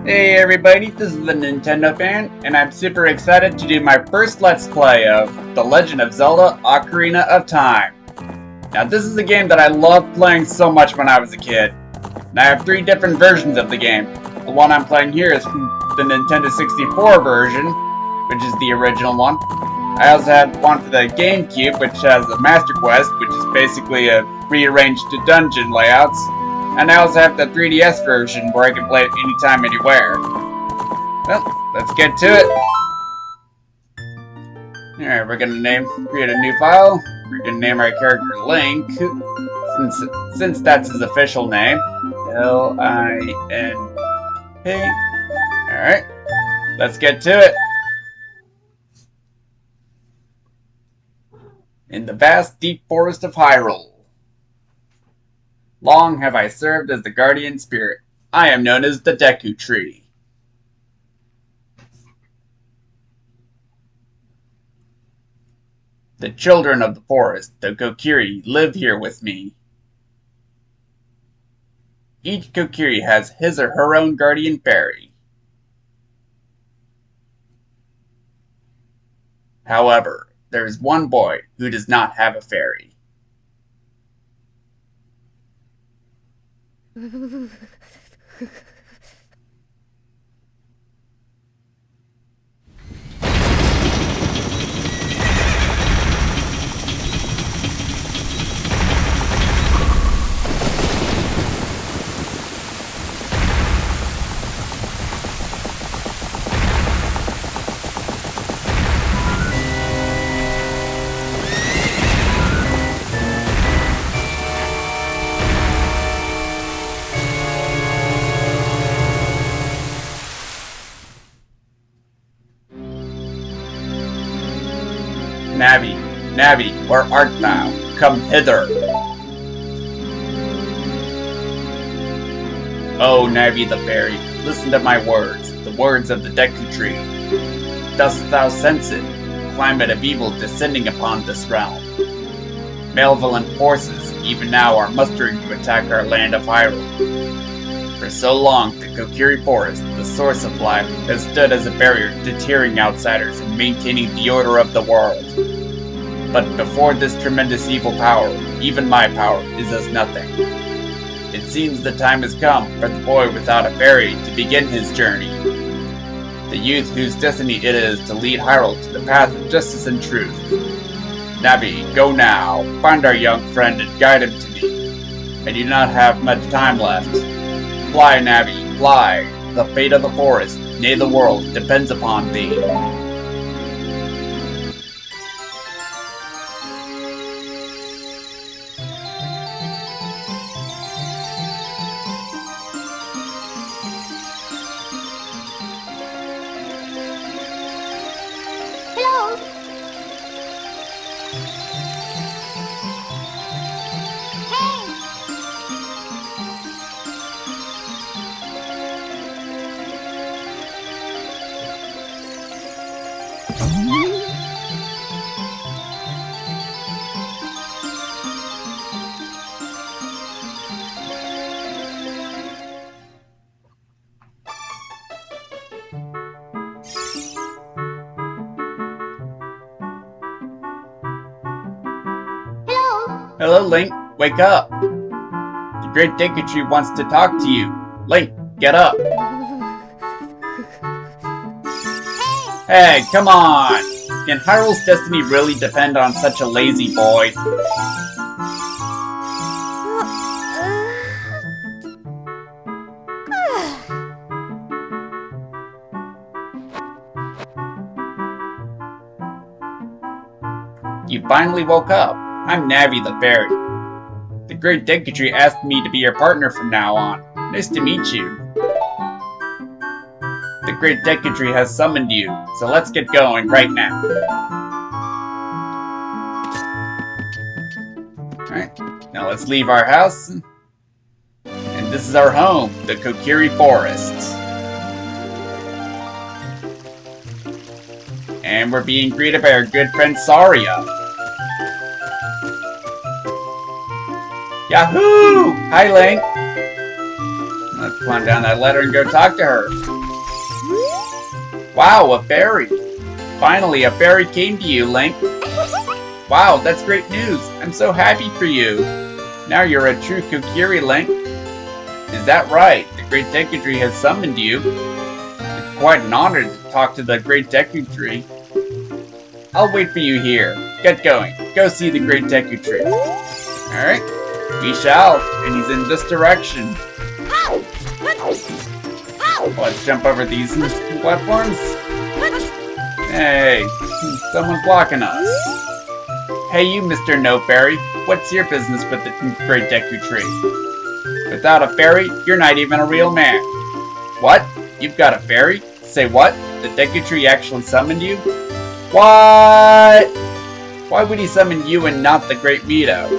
Hey everybody, this is the Nintendo fan, and I'm super excited to do my first Let's Play of The Legend of Zelda Ocarina of Time. Now this is a game that I loved playing so much when I was a kid. And I have 3 different versions of the game. The one I'm playing here is from the Nintendo 64 version, which is the original one. I also have one for the GameCube, which has a Master Quest, which is basically a rearranged dungeon layouts. And I also have the 3DS version where I can play it anytime, anywhere. Well, let's get to it. Alright, we're gonna create a new file. We're gonna name our character Link, since that's his official name. L-I-N-K. Alright, let's get to it. In the vast, deep forest of Hyrule. Long have I served as the guardian spirit. I am known as the Deku Tree. The children of the forest, the Kokiri, live here with me. Each Kokiri has his or her own guardian fairy. However, there is one boy who does not have a fairy. Navi, Navi, where art thou? Come hither. Oh, Navi the fairy, listen to my words, the words of the Deku Tree. Dost thou sense it, climate of evil descending upon this realm? Malevolent forces, even now, are mustering to attack our land of Hyrule. For so long, the Kokiri Forest, the source of life, has stood as a barrier to tearing outsiders and maintaining the order of the world. But before this tremendous evil power, even my power is as nothing. It seems the time has come for the boy without a fairy to begin his journey. The youth whose destiny it is to lead Hyrule to the path of justice and truth. Navi, go now, find our young friend and guide him to me. I do not have much time left. Fly, Navi, fly. The fate of the forest, nay the world, depends upon thee. Hello. Hey. Hello. Hello, Link, wake up. The great Deku Tree wants to talk to you. Link, get up. Hey, come on! Can Hyrule's destiny really depend on such a lazy boy? You finally woke up. I'm Navi the fairy. The great Deku Tree asked me to be your partner from now on. Nice to meet you. The great Deku Tree has summoned you, so let's get going right now. Alright, now let's leave our house. And this is our home, the Kokiri Forest. And we're being greeted by our good friend Saria. Yahoo! Hi, Link. Let's climb down that ladder and go talk to her. Wow, a fairy. Finally, a fairy came to you, Link. Wow, that's great news. I'm so happy for you. Now you're a true Kokiri, Link. Is that right? The Great Deku Tree has summoned you. It's quite an honor to talk to the Great Deku Tree. I'll wait for you here. Get going. Go see the Great Deku Tree. Alright. We shall. And he's in this direction. Let's jump over these platforms. Hey, someone's blocking us. Hey you, Mr. No Fairy. What's your business with the Great Deku Tree? Without a fairy, you're not even a real man. What? You've got a fairy? Say what? The Deku Tree actually summoned you? What? Why would he summon you and not the Great Mito?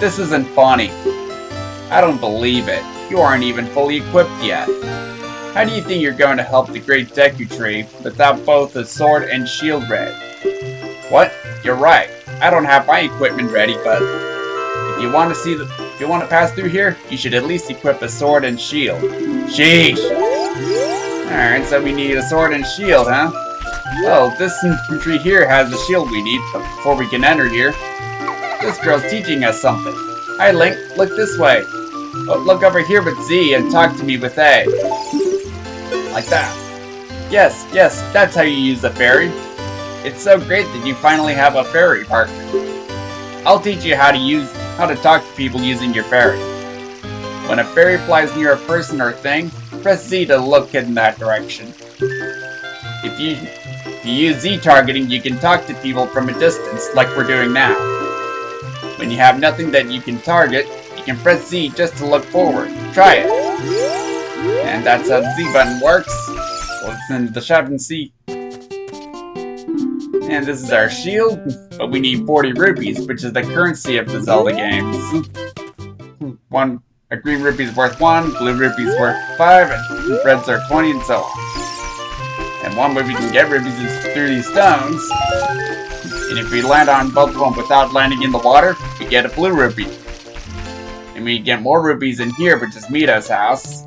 This isn't funny. I don't believe it. You aren't even fully equipped yet. How do you think you're going to help the Great Deku Tree without both a sword and shield ready? What? You're right. I don't have my equipment ready, but if you want to pass through here, you should at least equip a sword and shield. Sheesh! Alright, so we need a sword and shield, huh? Well, this tree here has the shield we need, but before we can enter here, this girl's teaching us something. Hi Link, look this way. Oh, look over here with Z and talk to me with A. Like that. Yes, that's how you use the fairy. It's so great that you finally have a fairy partner. I'll teach you how to talk to people using your fairy. When a fairy flies near a person or thing, press Z to look in that direction. If you use Z targeting, you can talk to people from a distance, like we're doing now. When you have nothing that you can target, you can press Z just to look forward. Try it. And that's how the Z button works. Let's into the shop and see. And this is our shield, but we need 40 rupees, which is the currency of the Zelda games. A green rupee is worth 1, blue rupee is worth 5, and reds are 20, and so on. And one way we can get rupees is through these stones. And if we land on both of them without landing in the water, we get a blue rupee. And we get more rupees in here, which is Mito's house.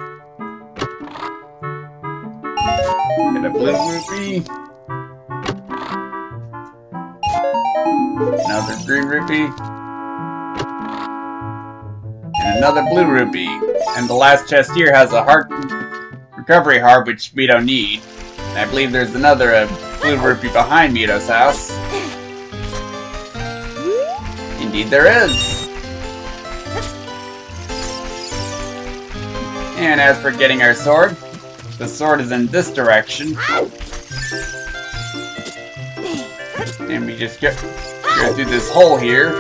Get a blue rupee. Another green rupee. And another blue rupee. And the last chest here has a heart recovery heart, which we don't need. And I believe there's another blue rupee behind Mito's house. Indeed there is. And as for getting our sword, the sword is in this direction. And we just go through this hole here.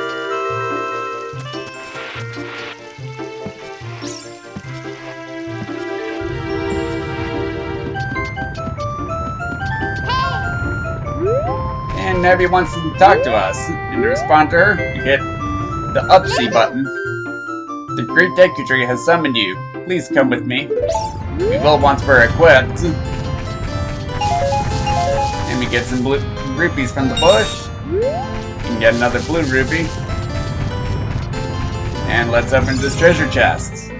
And Nebby wants to talk to us. And to respond to her, you hit the up C button. The Great Deku Tree has summoned you. Please come with me. We will once we're equipped. And we get some blue rupees from the bush. We can get another blue rupee. And let's open this treasure chest.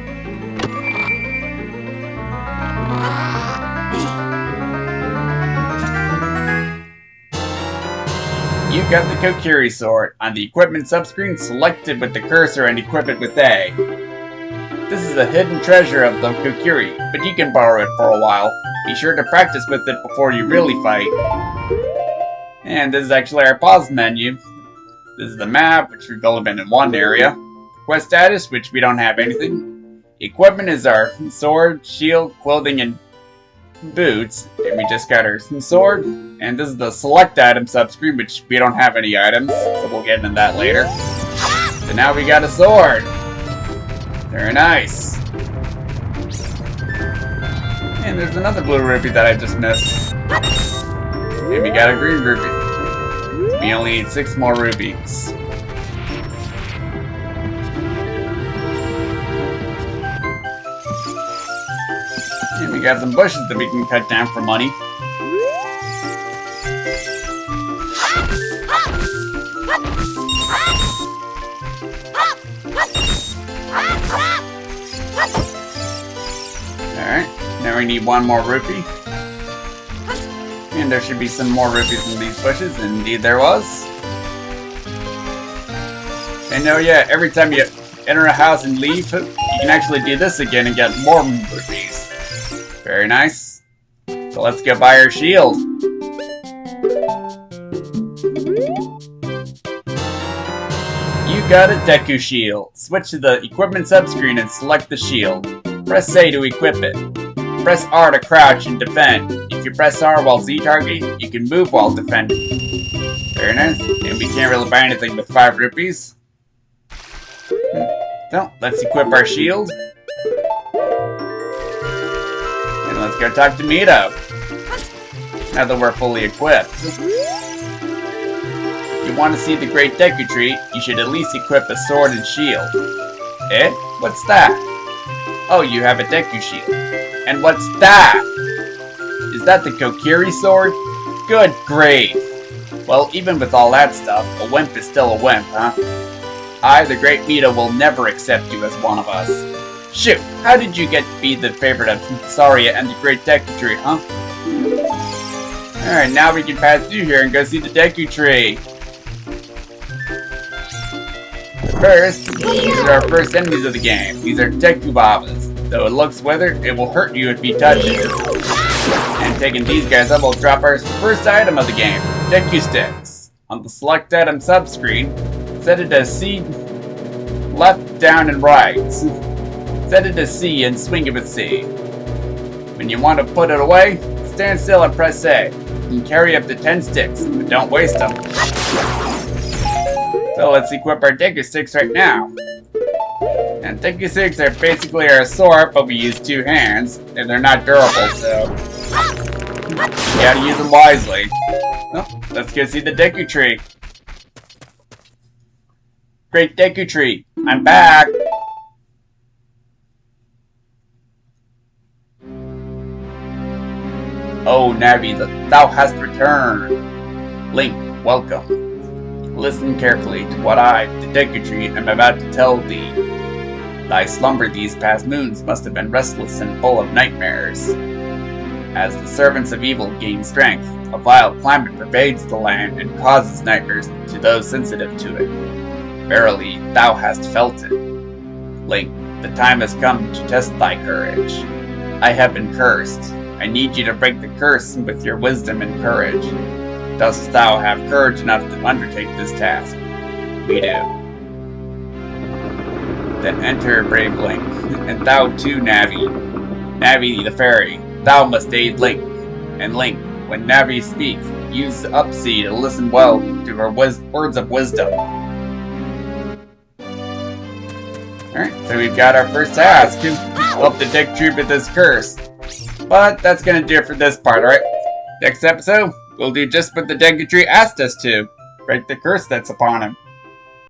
You got the Kokiri sword. On the equipment subscreen, select it with the cursor and equip it with A. This is a hidden treasure of the Kokiri, but you can borrow it for a while. Be sure to practice with it before you really fight. And this is actually our pause menu. This is the map, which we've only been in one area. Quest status, which we don't have anything. Equipment is our sword, shield, clothing, and boots. And we just got our sword. And this is the select item subscreen, which we don't have any items, so we'll get into that later. So now we got a sword. Very nice. And there's another blue rupee that I just missed. And we got a green rupee. So we only need 6 more rupees. And we got some bushes that we can cut down for money. we need one more rupee. And there should be some more rupees in these bushes, and indeed there was. And oh yeah, every time you enter a house and leave, you can actually do this again and get more rupees. Very nice. So let's go buy our shield. You got a Deku shield. Switch to the equipment subscreen and select the shield. Press A to equip it. Press R to crouch and defend. If you press R while Z targeting, you can move while defending. Very nice. And we can't really buy anything with 5 rupees. So, let's equip our shield. And let's go talk to Mito. Now that we're fully equipped. If you want to see the Great Deku Tree, you should at least equip a sword and shield. Eh? What's that? Oh, you have a Deku shield. And what's that? Is that the Kokiri sword? Good grief. Well, even with all that stuff, a wimp is still a wimp, huh? I, the Great Mito, will never accept you as one of us. Shoot, how did you get to be the favorite of Saria and the Great Deku Tree, huh? Alright, now we can pass through here and go see the Deku Tree. First, these are our first enemies of the game. These are Deku Babas. Though it looks withered, it will hurt you if you touch it. And taking these guys up will drop our first item of the game, Deku Sticks. On the select item subscreen, set it to C, left, down, and right. Set it to C and swing it with C. When you want to put it away, stand still and press A. You can carry up to 10 sticks, but don't waste them. So let's equip our Deku Sticks right now. And Deku Sticks are basically our sword, but we use 2 hands, and they're not durable, so you gotta use them wisely. Well, let's go see the Deku Tree. Great Deku Tree, I'm back! Oh, Navi, thou hast returned! Link, welcome. Listen carefully to what I, the Deku Tree, am about to tell thee. Thy slumber these past moons must have been restless and full of nightmares. As the servants of evil gain strength, a vile climate pervades the land and causes nightmares to those sensitive to it. Verily, thou hast felt it. Link, the time has come to test thy courage. I have been cursed. I need you to break the curse with your wisdom and courage. Dost thou have courage enough to undertake this task? We do. Then enter, brave Link, and thou too, Navi. Navi the fairy, thou must aid Link. And Link, when Navi speaks, use up C to listen well to her words of wisdom. Alright, so we've got our first task. Help the Deku Tree with this curse. But that's gonna do it for this part, alright? Next episode, we'll do just what the Deku Tree asked us to. Break the curse that's upon him.